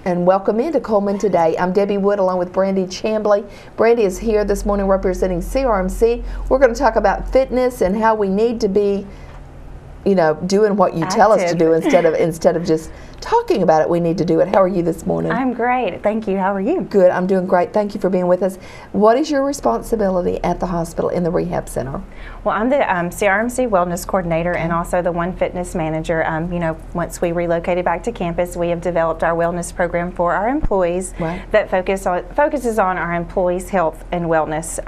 And welcome into Cullman Today. I'm Debbie Wood along with Brandy Chambly. Brandy is here this morning representing CRMC. We're going to talk about fitness and how we need to be, you know, doing what you tell us to do instead of just talking about it. We need to do it. How are you this morning? I'm great. Thank you. How are you? Good. I'm doing great. Thank you for being with us. What is your responsibility at the hospital in the rehab center? Well, I'm the CRMC Wellness Coordinator and also the One Fitness Manager. You know, once we relocated back to campus, we have developed our wellness program for our employees that focuses on our employees' health and wellness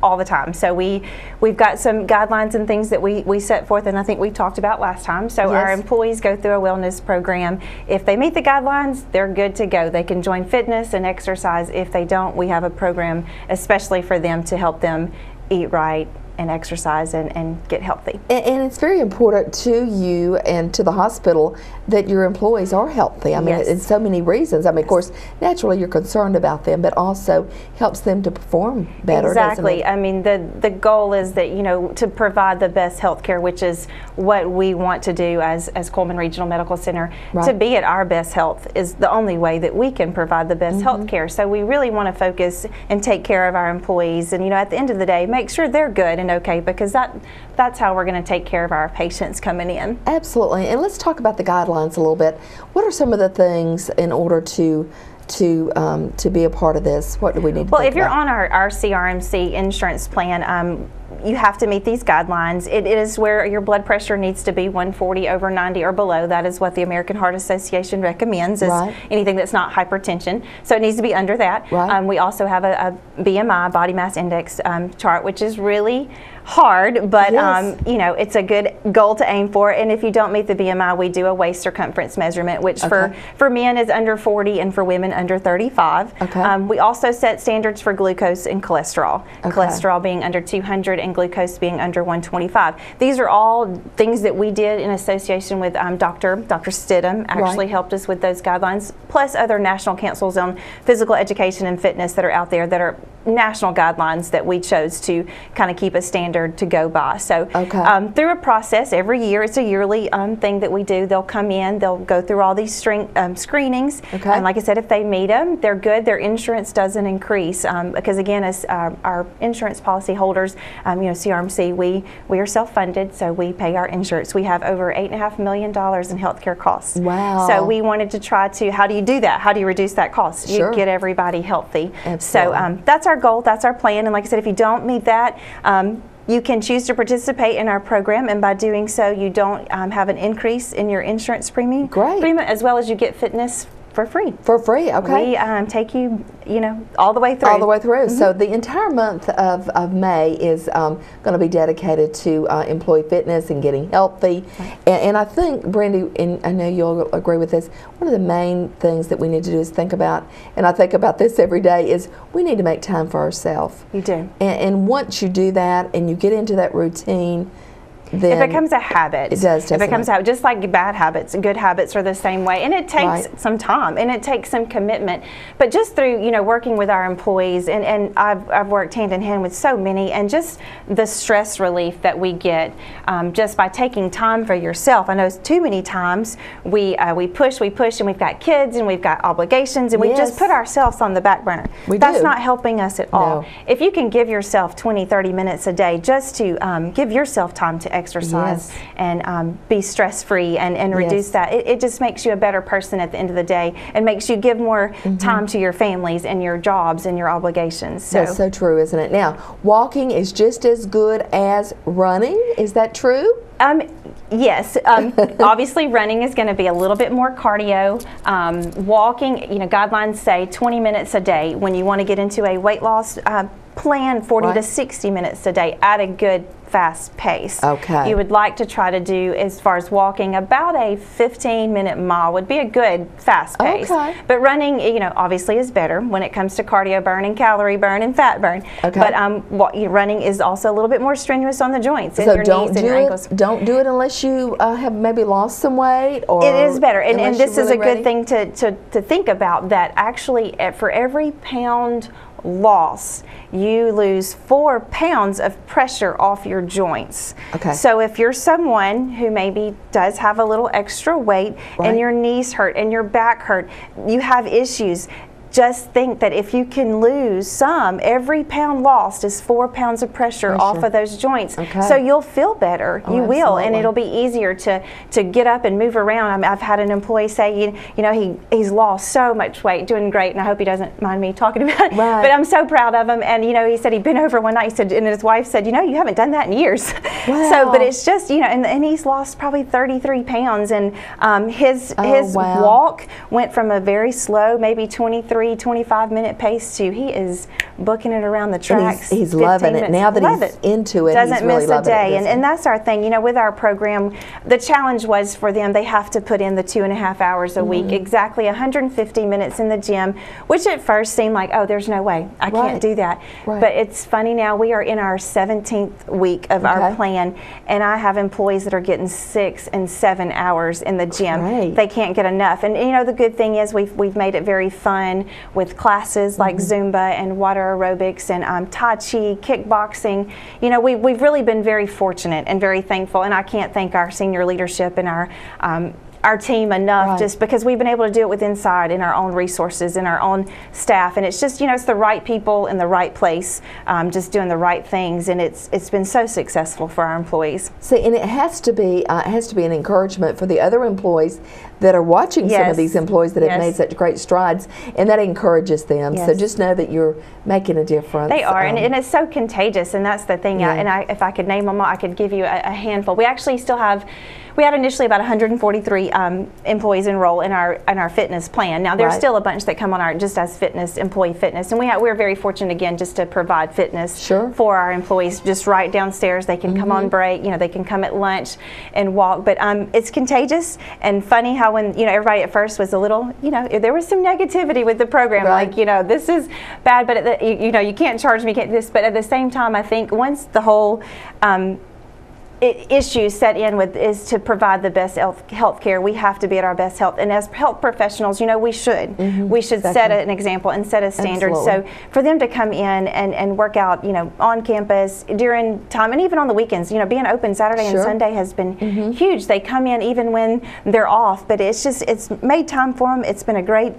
all the time. So we've got some guidelines and things that we set forth, and I think we talked about last time. So our employees go through a wellness program. If they meet the guidelines, they're good to go. They can join fitness and exercise. If they don't, we have a program especially for them to help them eat right and exercise and get healthy. And it's very important to you and to the hospital that your employees are healthy. I mean, in so many reasons. I mean, of course, naturally you're concerned about them, but also helps them to perform better. Exactly. I mean, the goal is that, you know, to provide the best health care, which is what we want to do as Cullman Regional Medical Center. To be at our best health is the only way that we can provide the best health care. So we really want to focus and take care of our employees, and, you know, at the end of the day, make sure they're good and okay, because that's how we're going to take care of our patients coming in. Absolutely. And let's talk about the guidelines a little bit. What are some of the things in order to be a part of this? What do we need to Well, think if you're about? on our CRMC insurance plan, you have to meet these guidelines. It is where your blood pressure needs to be 140/90 or below. That is what the American Heart Association recommends, is anything that's not hypertension. So it needs to be under that. We also have a BMI, body mass index chart, which is really hard, but you know, it's a good goal to aim for. And if you don't meet the BMI, we do a waist circumference measurement, which for men is under 40 and for women under 35. We also set standards for glucose and cholesterol. Cholesterol being under 200 and glucose being under 125. These are all things that we did in association with Dr. Stidham actually helped us with those guidelines, plus other national councils on physical education and fitness that are out there that are national guidelines that we chose to kind of keep a standard to go by. So through a process every year, it's a yearly thing that we do. They'll come in, they'll go through all these screenings, and like I said, if they meet them, they're good. Their insurance doesn't increase because, again, as our insurance policy holders, you know, CRMC, we are self-funded, so we pay our insurance. We have over $8.5 million in healthcare costs. Wow. So we wanted to try to, how do you do that? How do you reduce that cost? You get everybody healthy. So that's our goal, that's our plan, and like I said, if you don't meet that, you can choose to participate in our program, and by doing so, you don't have an increase in your insurance premium. As well as you get fitness for free. For free, okay. We take you, you know, all the way through. All the way through. So the entire month of May is going to be dedicated to employee fitness and getting healthy. And I think, Brandy, and I know you'll agree with this, one of the main things that we need to do is think about, and I think about this every day, is we need to make time for ourselves. You do. And once you do that and you get into that routine, then it becomes a habit. It does. It becomes a habit, just like bad habits. Good habits are the same way, and it takes some time and it takes some commitment. But just through, you know, working with our employees, and I've worked hand in hand with so many, and just the stress relief that we get just by taking time for yourself. I know too many times we push, and we've got kids and we've got obligations, and we just put ourselves on the back burner. That's not helping us at all. If you can give yourself 20-30 minutes a day just to give yourself time to exercise and be stress-free and reduce that. It just makes you a better person at the end of the day, and makes you give more time to your families and your jobs and your obligations. So. That's so true, isn't it? Now, walking is just as good as running. Is that true? Yes, obviously running is going to be a little bit more cardio. Walking, you know, guidelines say 20 minutes a day. When you want to get into a weight loss plan, 40 to 60 minutes a day at a good fast pace. You would like to try to do, as far as walking, about a 15-minute mile would be a good fast pace. But running, you know, obviously is better when it comes to cardio burn and calorie burn and fat burn. But running is also a little bit more strenuous on the joints and your knees and your ankles. Don't do it unless you have maybe lost some weight, or it is better. And this is a good thing to think about, that actually for every pound loss, you lose 4 pounds of pressure off your joints. Okay. So if you're someone who maybe does have a little extra weight and your knees hurt and your back hurt, you have issues, just think that if you can lose some, every pound lost is 4 pounds of pressure off of those joints. Okay. So you'll feel better. You will, and absolutely. it'll be easier to get up and move around. I've had an employee say, you know, he's lost so much weight, doing great, and I hope he doesn't mind me talking about it. Right. But I'm so proud of him. And you know, he said he'd been over one night. He said, and his wife said, you know, you haven't done that in years. Wow. So, but it's just, you know, and he's lost probably 33 pounds, and his walk went from a very slow, maybe 25-minute pace to he is booking it around the tracks. And he's loving it now that he's into it. Doesn't he's really miss a day, it, and that's our thing. You know, with our program, the challenge was for them, they have to put in the 2.5 hours a week, exactly 150 minutes in the gym, which at first seemed like, oh, there's no way I can't do that. But it's funny now, we are in our 17th week of our plan, and I have employees that are getting 6 and 7 hours in the gym. They can't get enough. And you know, the good thing is we've made it very fun with classes like Zumba and water aerobics and Tai Chi, kickboxing. You know, we've really been very fortunate and very thankful, and I can't thank our senior leadership and our team enough, just because we've been able to do it with inside in our own resources and our own staff, and it's just, you know, it's the right people in the right place, just doing the right things, and it's been so successful for our employees. See, and it has to be an encouragement for the other employees that are watching some of these employees that have made such great strides, and that encourages them. So just know that you're making a difference. They are, and it's so contagious, and that's the thing. If I could name them all, I could give you a handful. We actually still have. We had initially about 143 employees enroll in our fitness plan. Now there's still a bunch that come on our just as employee fitness, and we're very fortunate again just to provide fitness for our employees just right downstairs. They can come on break, you know, they can come at lunch and walk. But it's contagious and funny how when, you know, everybody at first was a little, you know, there was some negativity with the program, like, you know, this is bad, but you know, you can't charge me this. But at the same time, I think once the whole issue set in with is to provide the best health care, we have to be at our best health, and as health professionals, you know, we should set an example and set a standard. So for them to come in and work out, you know, on campus during time and even on the weekends, you know, being open Saturday and Sunday has been huge. They come in even when they're off, but it's made time for them. It's been a great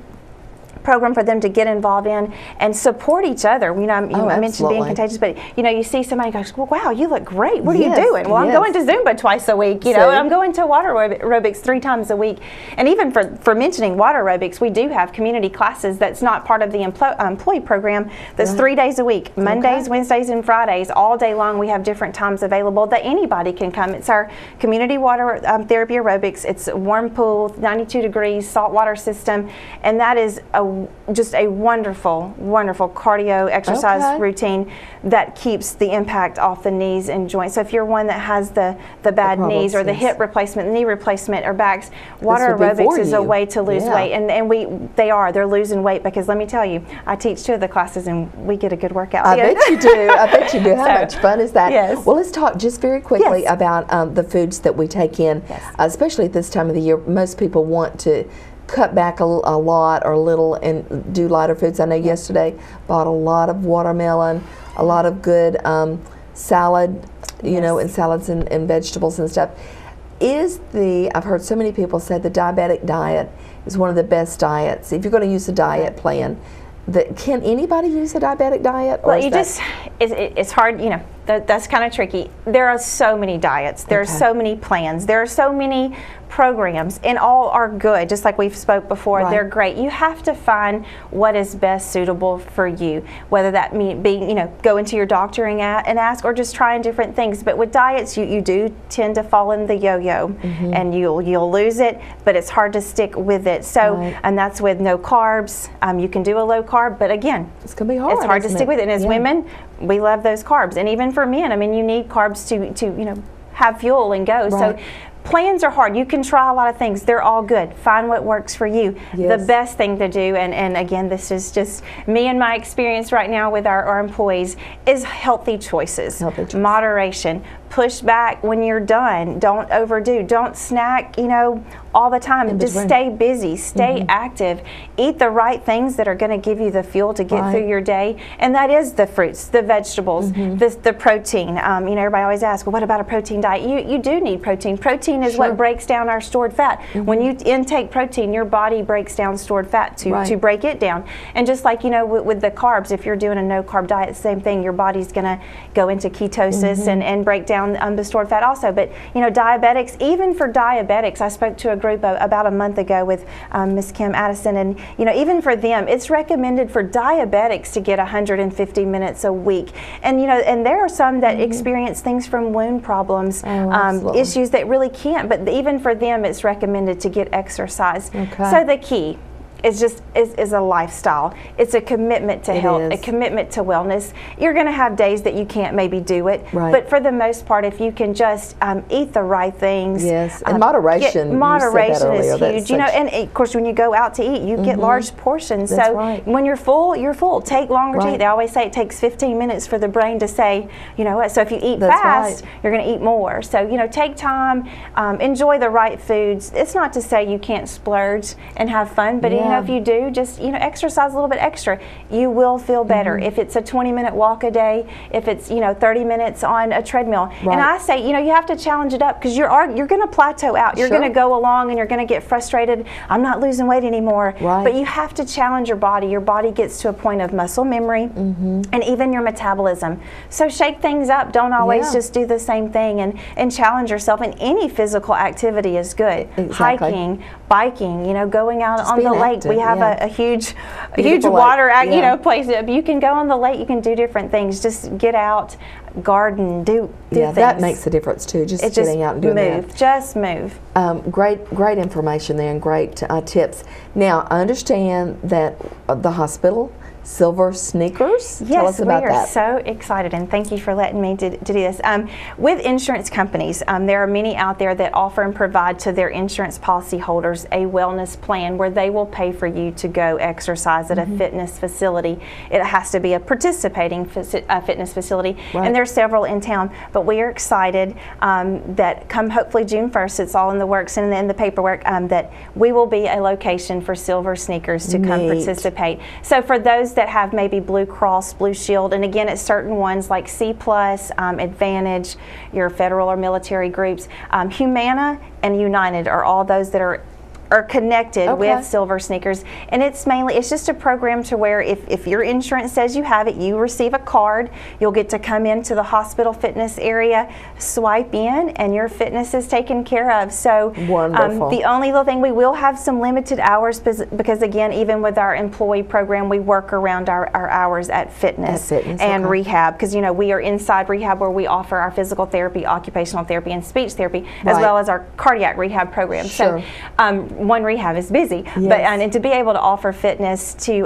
program for them to get involved in and support each other. You know, I mentioned being contagious, but you know, you see somebody goes, well, wow, you look great. What are you doing? Well, I'm going to Zumba twice a week. You know, I'm going to water aerobics 3 times a week. And even for mentioning water aerobics, we do have community classes that's not part of the employee program. That's 3 days a week, Mondays, Wednesdays, and Fridays, all day long. We have different times available that anybody can come. It's our community water therapy aerobics. It's a warm pool, 92 degrees, salt water system, and that is just a wonderful cardio exercise routine that keeps the impact off the knees and joints. So if you're one that has the bad knees or the hip replacement, knee replacement, or backs, water aerobics is a way to lose weight. And they're losing weight, because let me tell you, I teach 2 of the classes and we get a good workout. I bet you do. I bet you do. How much fun is that? Yes. Well, let's talk just very quickly about the foods that we take in, especially at this time of the year. Most people want to cut back a lot or a little and do lighter foods. I know yesterday bought a lot of watermelon, a lot of good salad, you know, and salads and vegetables and stuff. I've heard so many people say the diabetic diet is one of the best diets. If you're going to use a diet plan, can anybody use a diabetic diet? Or well, it's hard, you know, that's kind of tricky. There are so many diets, there are so many plans, there are so many programs, and all are good, just like we've spoke before. They're great. You have to find what is best suitable for you, whether that mean being, you know, going to your doctor and ask, or just trying different things. But with diets, you do tend to fall in the yo-yo, and you'll lose it, but it's hard to stick with it. So and that's with no carbs. You can do a low carb, but again, it's gonna be hard. It's hard to stick with it. And as women, we love those carbs, and even for men, I mean, you need carbs to you know, have fuel and go. So plans are hard. You can try a lot of things. They're all good. Find what works for you. The best thing to do, and again, this is just me and my experience right now with our employees, is healthy choices. Moderation. Push back when you're done. Don't overdo. Don't snack, you know, all the time. Just stay busy, stay active, eat the right things that are going to give you the fuel to get through your day, and that is the fruits, the vegetables, the protein. You know, everybody always asks, well, what about a protein diet? You do need protein. Protein is what breaks down our stored fat. When you intake protein, your body breaks down stored fat to break it down. And just like, you know, with the carbs, if you're doing a no-carb diet, same thing, your body's going to go into ketosis and break down the stored fat also. But, you know, diabetics, even for diabetics, I spoke to a group about a month ago with Miss Kim Addison, and, you know, even for them, it's recommended for diabetics to get 150 minutes a week. And, you know, and there are some that experience things from wound problems, issues that really can't, but even for them, it's recommended to get exercise. So the key is just is a lifestyle. It's a commitment to health, a commitment to wellness. You're going to have days that you can't maybe do it, but for the most part, if you can just eat the right things. And moderation. Moderation is huge. You know, and of course, when you go out to eat, you get large portions. So when you're full, you're full. Take longer to eat. They always say it takes 15 minutes for the brain to say, you know what. So if you eat fast, you're going to eat more. So, you know, take time, enjoy the right foods. It's not to say you can't splurge and have fun, but you know, if you do, just, you know, exercise a little bit extra, you will feel better. If it's a 20-minute walk a day, if it's, you know, 30 minutes on a treadmill. And I say, you know, you have to challenge it up, because you're going to plateau out. You're going to go along and you're going to get frustrated. I'm not losing weight anymore. But you have to challenge your body. Your body gets to a point of muscle memory and even your metabolism. So shake things up. Don't always just do the same thing, and challenge yourself. And any physical activity is good. Hiking, biking, you know, going out on the lake. We have a huge water, you know, place. You can go on the lake. You can do different things. Just get out, garden, do things. That makes a difference too. Just getting out and doing that. Just move. Great information there, and great tips. Now, I understand that the hospital, Silver Sneakers. Tell us about that. Yes, we are so excited, and thank you for letting me do this. With insurance companies, there are many out there that offer and provide to their insurance policy holders a wellness plan where they will pay for you to go exercise at a fitness facility. It has to be a participating fitness facility, and there are several in town. But we are excited that come hopefully June 1st, it's all in the works and in the paperwork, that we will be a location for Silver Sneakers to come participate. So for those that have maybe Blue Cross, Blue Shield, and again, it's certain ones like C+, Advantage, your federal or military groups, Humana and United are all those that are connected with Silver Sneakers. And it's just a program to where if your insurance says you have it, you receive a card. You'll get to come into the hospital fitness area, swipe in, and your fitness is taken care of. So wonderful. The only little thing, we will have some limited hours because again, even with our employee program, we work around our hours at fitness and rehab, because, you know, we are inside rehab where we offer our physical therapy, occupational therapy, and speech therapy, as well as our cardiac rehab program. So one rehab is busy, but and to be able to offer fitness to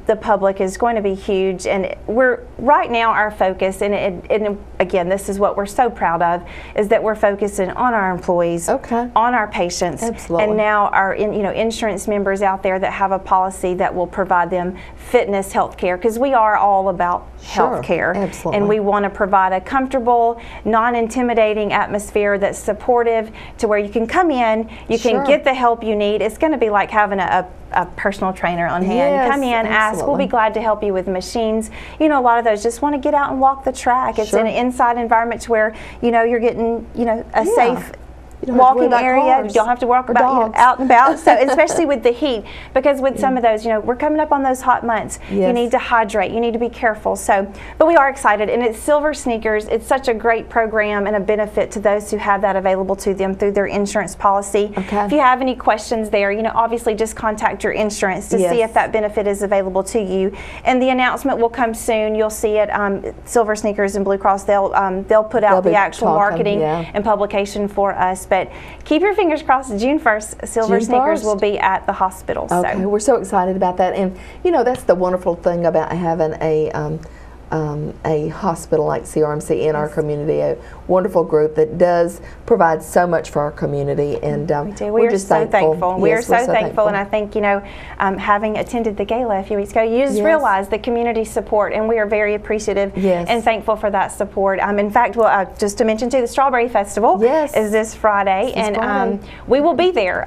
the public is going to be huge. And we're right now, our focus, and again, this is what we're so proud of, is that we're focusing on our employees, on our patients, and now our insurance members out there that have a policy that will provide them fitness health care, because we are all about health care, and we want to provide a comfortable, non-intimidating atmosphere that's supportive, to where you can come in, you can get the help you need. It's going to be like having a personal trainer on hand. Come in, ask. We'll be glad to help you with machines. You know, a lot of those just want to get out and walk the track. It's in an inside environment where, you know, you're getting, you know, a safe walking area. You don't have to worry about out and about. So especially with the heat, because with some of those, you know, we're coming up on those hot months. You need to hydrate. You need to be careful. So, but we are excited, and it's Silver Sneakers. It's such a great program and a benefit to those who have that available to them through their insurance policy. If you have any questions there, you know, obviously just contact your insurance to see if that benefit is available to you. And the announcement will come soon. You'll see it. Silver Sneakers and Blue Cross, they'll put out the actual marketing and publication for us. But keep your fingers crossed. June 1st, Silver Sneakers will be at the hospital. We're so excited about that. And, you know, that's the wonderful thing about having a a hospital like CRMC in our community, a wonderful group that does provide so much for our community, and we're just so thankful. Yes, we are so thankful, and I think, you know, having attended the gala a few weeks ago, you just realize the community support, and we are very appreciative and thankful for that support. In fact, well, just to mention too, the Strawberry Festival is this Friday, and we will be there.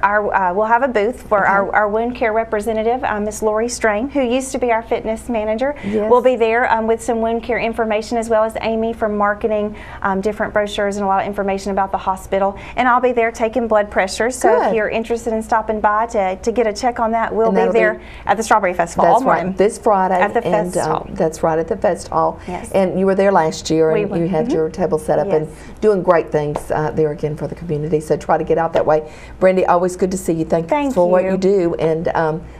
We'll have a booth for our wound care representative, Miss Lori Strain, who used to be our fitness manager. We'll be there with some wound care information, as well as Amy from marketing, different brochures and a lot of information about the hospital. And I'll be there taking blood pressure. So if you're interested in stopping by to get a check on that, we'll be there at the Strawberry Festival all morning. Right, this Friday at the Fest Hall. That's right, at the Fest Hall. Yes. And you were there last year, and you had your table set up and doing great things there again for the community. So try to get out that way. Brandy, always good to see you. Thank you for what you do, and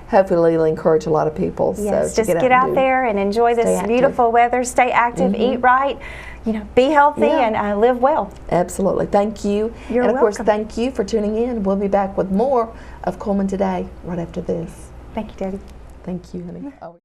hopefully it'll encourage a lot of people. Yes, so just get out there and enjoy this beautiful weather. Stay active, eat right, you know, be healthy, and live well. Absolutely. Thank you. You're and of welcome. course, thank you for tuning in. We'll be back with more of Cullman Today right after this. Thank you, Debbie. Thank you, honey.